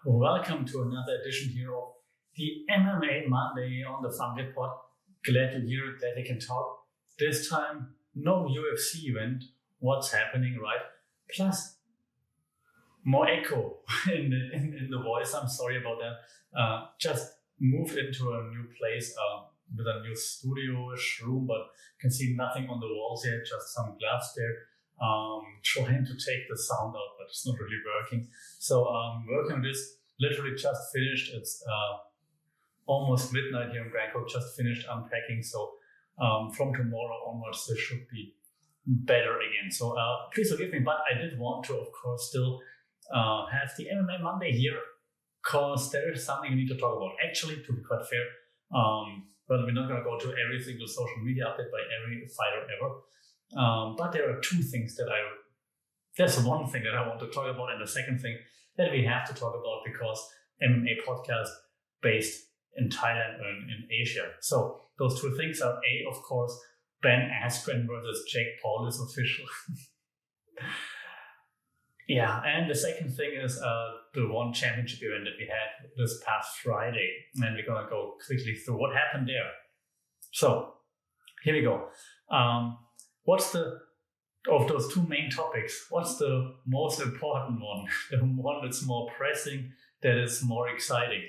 Welcome to another edition here of the MMA Monday on the Funky Pod. Glad you're here, glad we can talk. This time, no UFC event. What's happening, right? Plus, more echo in the voice. I'm sorry about that. Just moved into a new place with a new studio-ish room, but can see nothing on the walls yet, just some glass there. Trying to take the sound out, but it's not really working. So working on this, literally just finished. It's almost midnight here in Bangkok, just finished unpacking. So from tomorrow onwards, this should be better again. So please forgive me, but I did want to, of course, still have the MMA Monday here, because there is something we need to talk about. Actually, to be quite fair, well, we're not going to go to every single social media update by every fighter ever. But there are two things there's one thing that I want to talk about, and the second thing that we have to talk about, because MMA podcast based in Thailand and in Asia. So those two things are of course, Ben Askren versus Jake Paul is official. Yeah, and the second thing is the one championship event that we had this past Friday, and we're gonna go quickly through what happened there. So here we go. Of those two main topics, what's the most important one? The one that's more pressing, that is more exciting?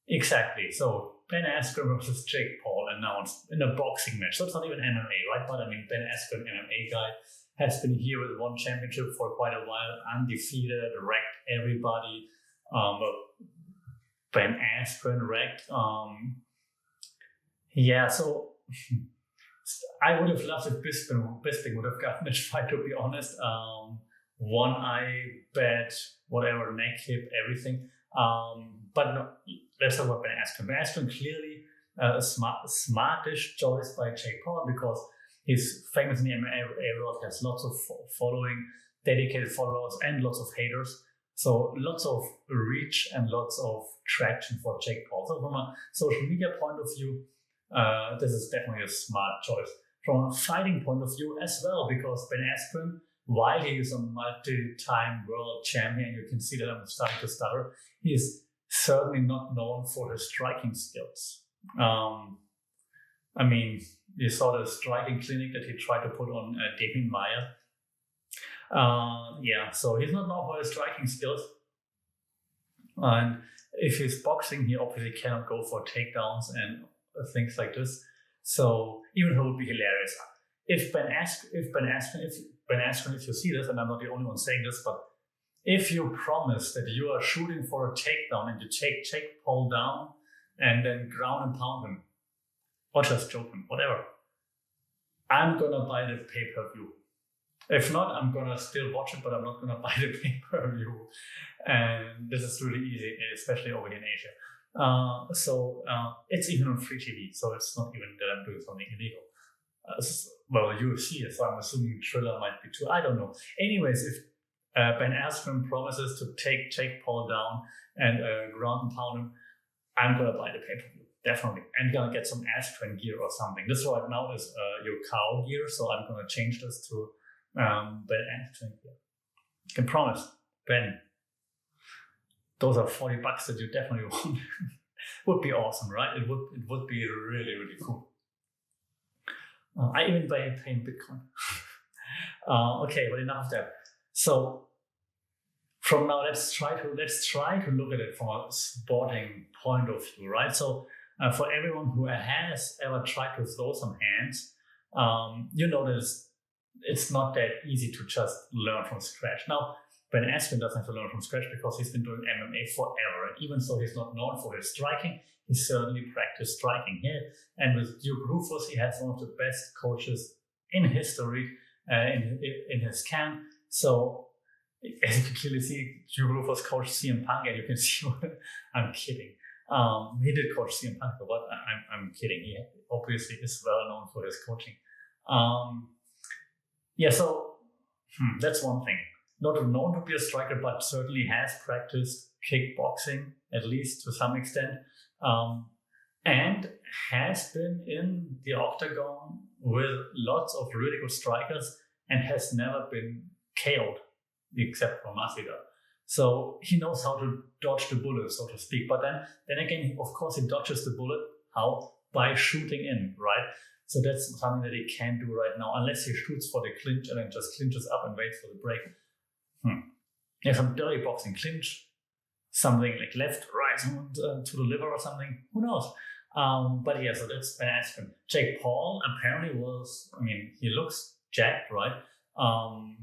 Exactly. So Ben Askren versus Jake Paul announced in a boxing match. So it's not even MMA, right? But I mean, Ben Askren, MMA guy, has been here with one championship for quite a while, undefeated, wrecked everybody. Ben Askren wrecked. Yeah, so I would have loved if Bisping would have gotten that fight, to be honest. One eye, bad, whatever, neck, hip, everything. But no, let's talk about Ben Askren. Ben Askren clearly a smartish choice by Jake Paul, because he's famous in the MMA world, has lots of following, dedicated followers, and lots of haters. So lots of reach and lots of traction for Jake Paul. So from a social media point of view, this is definitely a smart choice. From a fighting point of view as well, because Ben Askren, while he is a multi-time world champion, you can see that I'm starting to stutter, he is certainly not known for his striking skills. I mean, you saw the striking clinic that he tried to put on Damien Maia. Yeah, so he's not known for his striking skills. And if he's boxing, he obviously cannot go for takedowns and things like this. So even though it would be hilarious, if Ben Askren, if you see this, and I'm not the only one saying this, but if you promise that you are shooting for a takedown and you take Jake Paul down and then ground and pound him, or just choke him, whatever, I'm gonna buy the pay-per-view. If not, I'm gonna still watch it, but I'm not gonna buy the pay-per-view. And this is really easy, especially over here in Asia. So it's even on free TV, so it's not even that I'm doing something illegal. Well, UFC is, so I'm assuming Triller might be too. I don't know. Anyways, if Ben Askren promises to take Jake Paul down and ground and pound him, I'm gonna buy the pay-per-view, definitely, and gonna get some Askren gear or something. This right now is your cow gear, so I'm gonna change this to Ben Askren gear. I can promise, Ben. Those are $40 that you definitely want. Would be awesome, right? It would be really, really cool. I even pay in Bitcoin. Okay, but enough of that. So from now, let's try to look at it from a sporting point of view, right? So for everyone who has ever tried to throw some hands, you know that it's not that easy to just learn from scratch. Now, Ben Askren doesn't have to learn from scratch, because he's been doing MMA forever. And even though he's not known for his striking, he certainly practiced striking here. And with Duke Rufus, he has one of the best coaches in history in his camp. So as you can clearly see, Duke Rufus coached CM Punk, and you can see I'm kidding. He did coach CM Punk, but I'm kidding. He obviously is well known for his coaching. Yeah, so that's one thing. Not known to be a striker, but certainly has practiced kickboxing, at least to some extent, and has been in the octagon with lots of really good strikers and has never been KO'd, except for Masvidal. So he knows how to dodge the bullet, so to speak. But then again, of course, he dodges the bullet. How? By shooting in, right? So that's something that he can't do right now, unless he shoots for the clinch and then just clinches up and waits for the break. Yeah, some dirty boxing clinch, something like left, right, to the liver or something. Who knows? But yeah, so that's Ben Askren. Jake Paul apparently he looks jacked, right?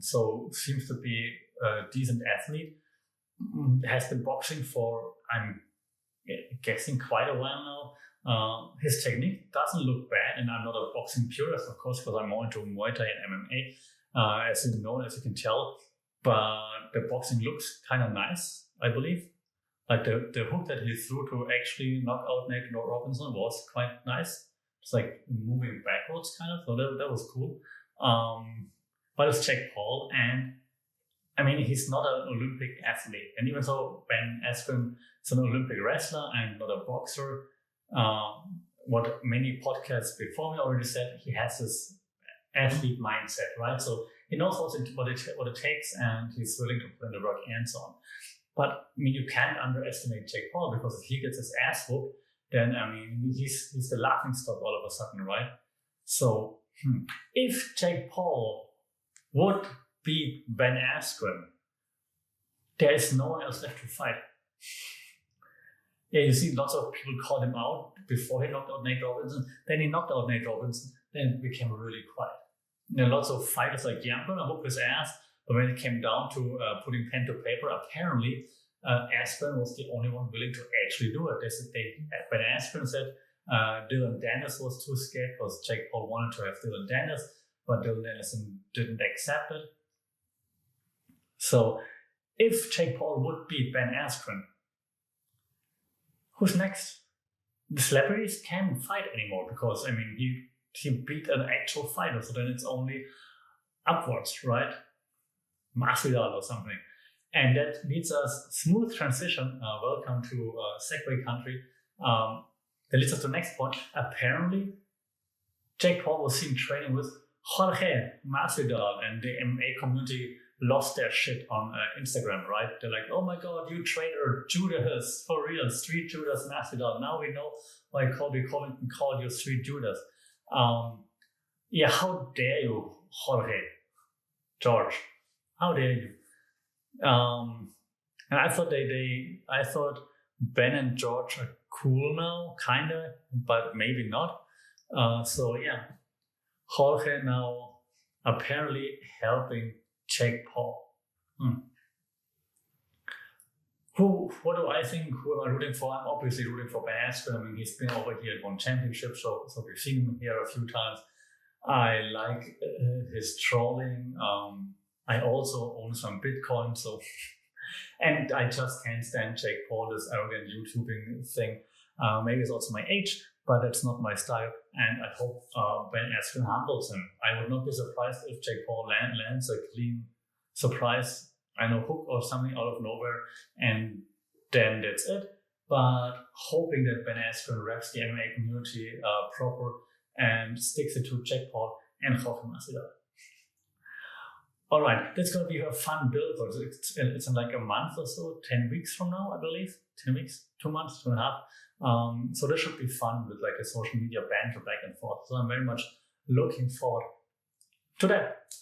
So seems to be a decent athlete. Has been boxing for, I'm guessing, quite a while now. His technique doesn't look bad, and I'm not a boxing purist, of course, because I'm more into Muay Thai and MMA, as you can tell. But the boxing looks kind of nice, I believe. Like the hook that he threw to actually knock out Nate Robinson was quite nice. It's like moving backwards, kind of. So that was cool. But it's Jake Paul, and he's not an Olympic athlete. And even though Ben Askren is an Olympic wrestler and not a boxer, what many podcasts before me already said, he has this athlete mindset, right? So he knows what it takes, and he's willing to put in the work and so on. But you can't underestimate Jake Paul, because if he gets his ass whooped, then he's the laughing stock all of a sudden, right? So if Jake Paul would beat Ben Askren, there is no one else left to fight. Yeah, you see lots of people called him out before he knocked out Nate Robinson. Then he knocked out Nate Robinson. Then it became really quiet. Lots of fighters like, yeah, I'm going to whoop his ass. But when it came down to putting pen to paper, apparently Askren was the only one willing to actually do it. When Askren said Dylan Dennis was too scared because Jake Paul wanted to have Dylan Dennis, but Dylan Dennis didn't accept it. So if Jake Paul would beat Ben Askren, who's next? The celebrities can't fight anymore, because he beat an actual fighter, so then it's only upwards, right? Masvidal or something. And that leads us, smooth transition, welcome to Segway country. That leads us to the next point. Apparently, Jake Paul was seen training with Jorge Masvidal, and the MMA community lost their shit on Instagram, right? They're like, oh my god, you traitor, Judas, for real, Street Judas Masvidal. Now we know why we call you Street Judas. Yeah, how dare you, George? How dare you? And I thought I thought Ben and George are cool now, kinda, but maybe not. So yeah, Jorge now apparently helping Jake Paul. What do I think? Who am I rooting for? I'm obviously rooting for Ben Askren. He's been over here at one championship, so we've seen him here a few times. I like his trolling. I also own some Bitcoin, and I just can't stand Jake Paul, this arrogant YouTubing thing. Maybe it's also my age, but that's not my style. And I hope Ben Askren humbles him. I would not be surprised if Jake Paul lands a clean surprise, hook or something out of nowhere, and then that's it. But hoping that Ben Askren reps the MMA community proper and sticks it to Jake Paul and Jorge Masvidal. All right, that's going to be a fun build. It's in like a month or so, 10 weeks from now, I believe. 10 weeks, 2 months, 2.5. So this should be fun with like a social media banter back and forth. So I'm very much looking forward to that.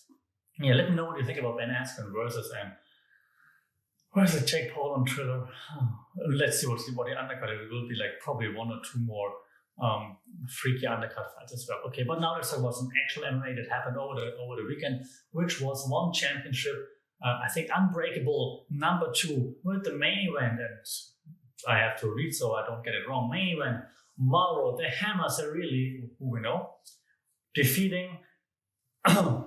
Yeah, let me know what you think about Ben Askren versus Jake Paul on Triller. Let's see what the undercut is. It will be like probably 1 or 2 more freaky undercut fights as well. Okay, but now let's talk about some actual MMA that happened over the weekend, which was one championship. I think Unbreakable number 2 with the main event, and I have to read so I don't get it wrong. Main event: Mauro the Hammer Cerrilli, who we know, defeating Abdul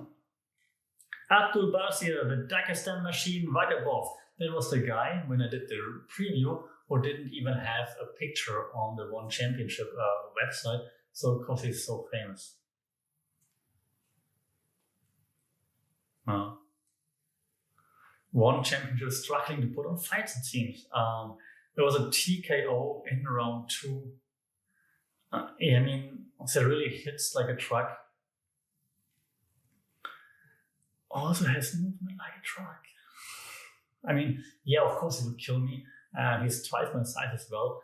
Basir, the Dagestan Machine Vaidabov. That was the guy, when I did the preview, who didn't even have a picture on the One Championship website, so because he's so famous. One Championship struggling to put on fights, it seems. There was a TKO in round 2. Cerrilli hits like a truck. Also has movement like a truck. I mean, yeah, of course he would kill me. He's twice my size as well.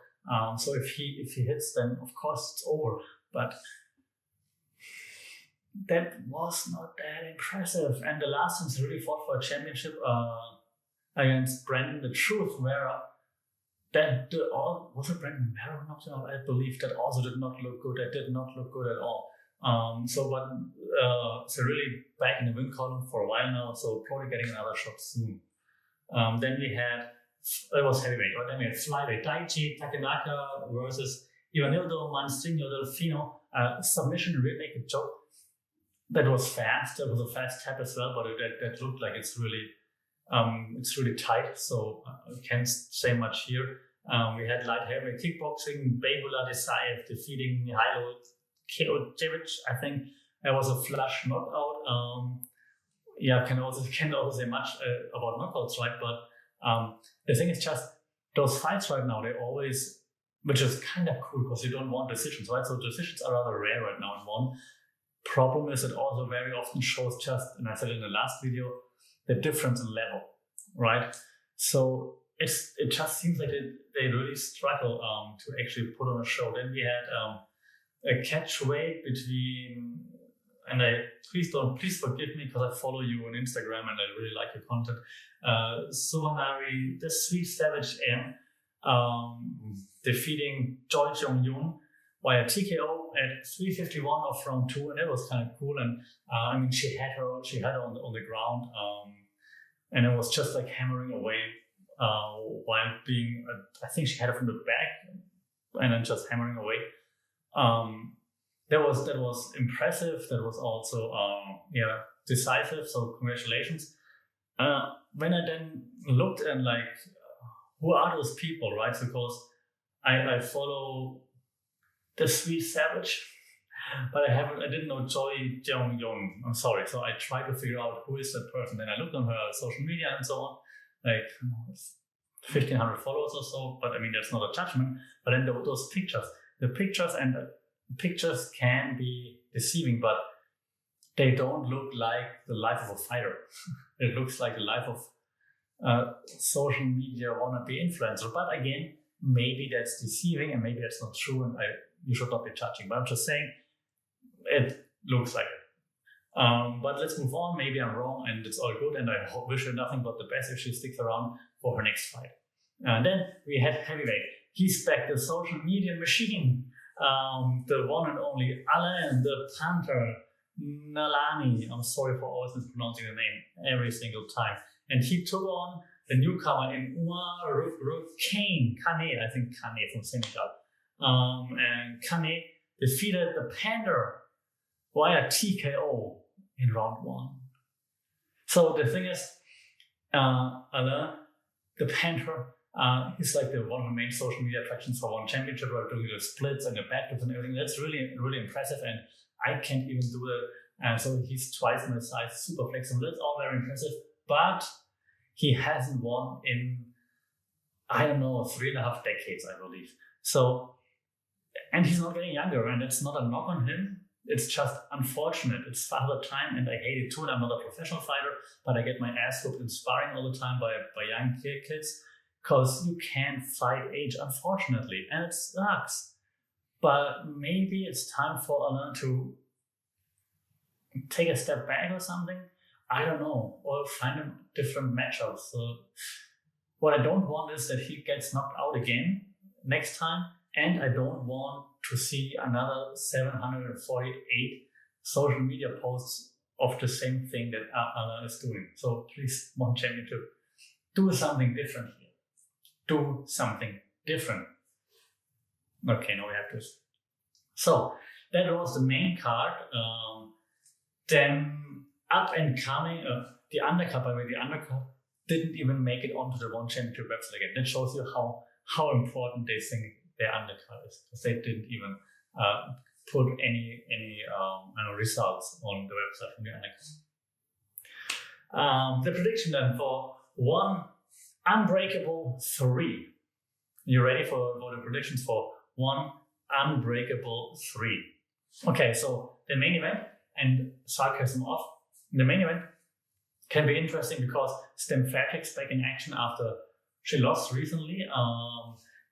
So if he hits, then of course it's over. But that was not that impressive. And the last time he really fought for a championship against Brandon the Truth Vera, that was it Brandon Vera knocked him out? I believe that also did not look good. That did not look good at all. So really back in the win column for a while now. So probably getting another shot soon. Then we had, it was heavyweight, right? Then we had flyweight Daichi Takenaka versus Ivanildo Mansinho Delfino. Submission rear naked choke. That was fast. That was a fast tap as well, but that looked like it's really tight. So I can't say much here. We had light heavyweight kickboxing. Babula Desaev defeating Mihailo Keojevic. I think that was a flush knockout. Can also say much about knockouts, right? But the thing is just those fights right now, they always, which is kind of cool because you don't want decisions, right? So decisions are rather rare right now in one. Problem is it also very often shows just, and I said in the last video, the difference in level, right? So it just seems like they really struggle to actually put on a show. Then we had a catch weight between, and please forgive me because I follow you on Instagram and I really like your content. Suvanari, the Sweet Savage M, defeating Choi Jong-yoon via TKO at 3:51 of round 2, and that was kind of cool. And I mean, she had her on the ground, and it was just like hammering away while being. I think she had her from the back, and then just hammering away. That was impressive. That was also decisive. So congratulations. When I then looked and like, who are those people, right? Because I follow the Sweet Savage, but I didn't know Choi Jong-yoon. I'm sorry. So I tried to figure out who is that person. Then I looked on her social media and so on, like 1,500 followers or so. But I mean, that's not a judgment. But then those pictures, the pictures can be deceiving, but they don't look like the life of a fighter. It looks like the life of social media wannabe influencer. But again, maybe that's deceiving and maybe that's not true, and you should not be judging. But I'm just saying it looks like it. But let's move on. Maybe I'm wrong and it's all good, and I wish her nothing but the best if she sticks around for her next fight. And then we had heavyweight. He's back, the social media machine. The one and only Alain the Panther Nalani. I'm sorry for always mispronouncing the name every single time. And he took on the newcomer in Umar Kane, I think Kane from Senegal. And Kane defeated the Panther via TKO in round 1. So the thing is, Alain, the Panther, he's like one of the main social media attractions for one championship, where doing the splits and the backflips and everything. That's really, really impressive, and I can't even do that. And so he's twice my size, super flexible. That's all very impressive, but he hasn't won in, I don't know, 3.5 decades, I believe. So, and he's not getting younger, and it's not a knock on him. It's just unfortunate. It's father time, and I hate it too. And I'm not a professional fighter, but I get my ass whooped in sparring all the time by young kids, because you can't fight age, unfortunately, and it sucks. But maybe it's time for Alain to take a step back or something. I don't know, or find a different matchup. So what I don't want is that he gets knocked out again next time, and I don't want to see another 748 social media posts of the same thing that Alain is doing. So please, One Championship, do something different here. Do something different. Okay, now we have this. So that was the main card. Then up and coming, the undercard, by the way, the undercard didn't even make it onto the One Championship website again. That shows you how important they think their undercard is, because they didn't even put any results on the website from the undercard. The prediction then for One Unbreakable 3. You ready for the predictions for One Unbreakable 3? Okay, so the main event, and sarcasm off, the main event can be interesting because Stem Fairtex back in action after she lost recently.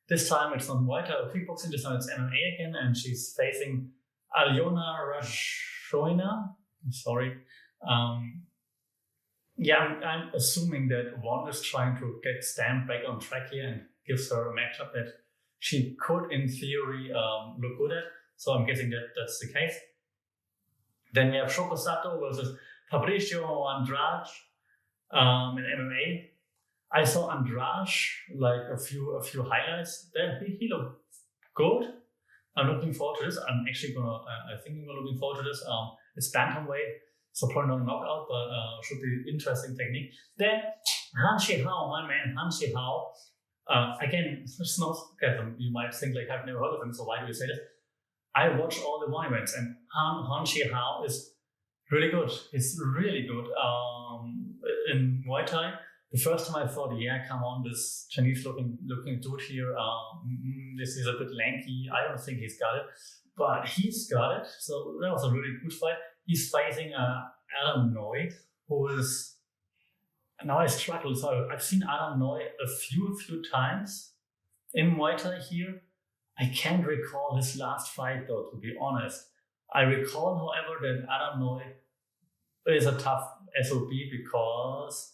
This time it's not Muay Thai or kickboxing, this time it's MMA again, and she's facing Alyona Rashoina. Sorry. I'm assuming that one is trying to get Stam back on track here and gives her a matchup that she could, in theory, look good at. So I'm guessing that that's the case. Then we have Shoko Sato versus Fabricio Andrade in MMA. I saw Andrade like a few highlights. Then he looked good. I'm looking forward to this. I think we're looking forward to this. It's bantamweight, so probably not a knockout, but should be interesting technique. Then Han Shi Hao, my man Han Shi Hao. Again, it's not, okay, you might think like I've never heard of him, so why do you say this? I watched all the one events, and Han Shi Hao is really good. It's really good in Muay Thai. The first time I thought, yeah, come on, this Chinese looking dude here, this is a bit lanky. I don't think he's got it, but he's got it. So that was a really good fight. He's facing Adam Noy, who is, now I struggle. So I've seen Adam Noy a few times in Muay Thai here. I can't recall his last fight though, to be honest. I recall, however, that Adam Noy is a tough SOB because,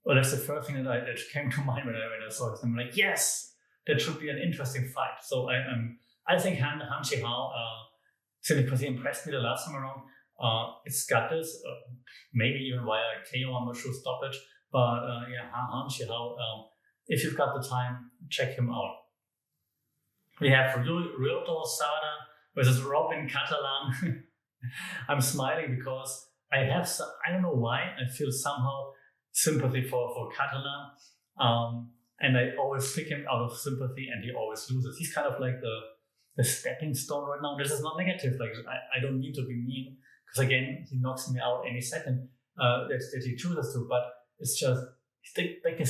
well, that's the first thing that came to mind when I saw it. I'm like, yes, that should be an interesting fight. So I think Han Shi Hao, simply because he impressed me the last time around, it's got this, maybe even via KO, I'm not sure, stoppage. But Han Shi Hao, if you've got the time, check him out. We have Ryoto Sawada versus Robin Catalan. I'm smiling because I don't know why, I feel somehow sympathy for Catalan. And I always pick him out of sympathy and he always loses. He's kind of like the stepping stone right now. This is not negative. Like I don't mean to be mean because again, he knocks me out any second that he chooses to, but it's just, it's like a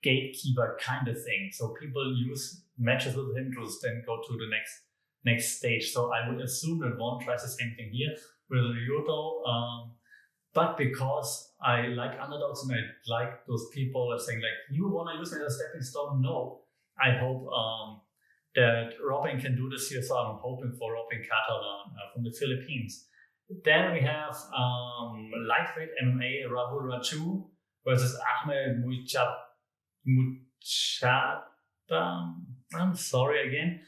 gatekeeper kind of thing. So people use matches with him to then go to the next stage. So I would assume that one tries the same thing here with Ryoto. But because I like underdogs and I like those people that saying like, you want to use me as a stepping stone? No. I hope that Robin can do this here. So I'm hoping for Robin Catalan from the Philippines. Then we have lightweight MMA Rahul Raju versus Ahmed Muchata. I'm sorry again.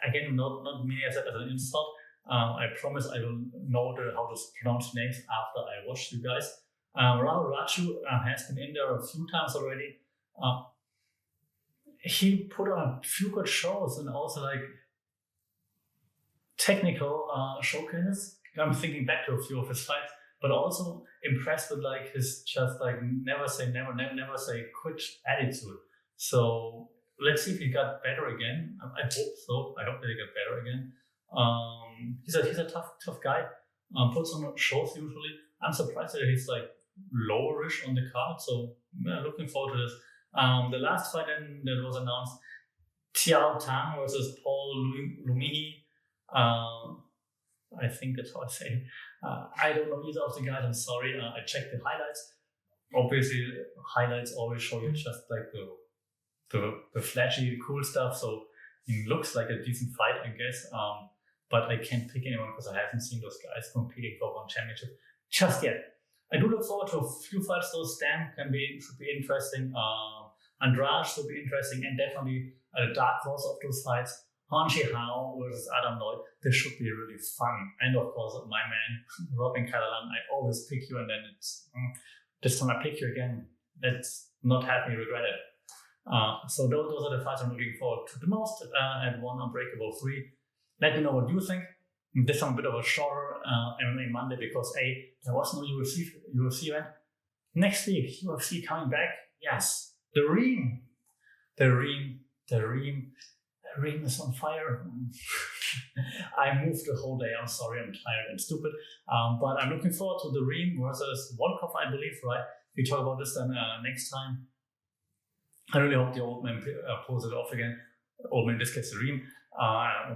Again, not meaning as an insult. I promise I will know how to pronounce names after I watch you guys. Rahul Raju has been in there a few times already. He put on a few good shows and also like technical showcases. I'm thinking back to a few of his fights, but also impressed with like his just like never say quit attitude. So let's see if he got better again. I hope so. I hope that he got better again. He's a tough guy. Puts on shows usually. I'm surprised that he's like lowerish on the card. So yeah, looking forward to this. The last fight then that was announced, Tiao Tang versus Paul Lumihi. I think that's how I say it. I don't know either of the guys. I'm sorry. I checked the highlights. Obviously, highlights always show you just like the flashy, cool stuff. So it looks like a decent fight, I guess. But I can't pick anyone because I haven't seen those guys competing for one championship just yet. I do look forward to a few fights. Those Stam should be interesting. Andrade should be interesting, and definitely a dark horse of those fights. Han Shi Hao versus Adam Noy. This should be really fun. And of course, my man, Robin Catalan, I always pick you and then it's, this time I pick you again. Let's not have me regret it. So those are the fights I'm looking forward to the most at one Unbreakable 3. Let me know what you think. This one a bit of a shorter MMA Monday because there was no UFC event. Next week, UFC coming back. Yes, the Ream is on fire. I moved the whole day. I'm sorry, I'm tired and stupid. But I'm looking forward to the Ream versus Volkov, I believe, right? We talk about this then next time. I really hope the old man pulls it off again. Old man, this gets the Ream.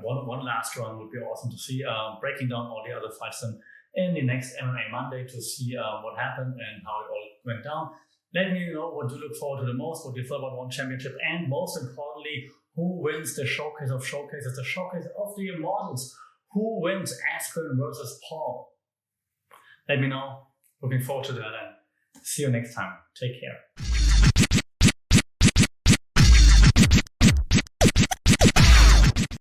One last round would be awesome to see. Breaking down all the other fights then in the next MMA Monday to see what happened and how it all went down. Let me know what you look forward to the most, what you feel about One Championship, and most importantly, who wins the showcase of showcases, the showcase of the Immortals. Who wins Askren versus Paul? Let me know. Looking forward to that, and see you next time. Take care.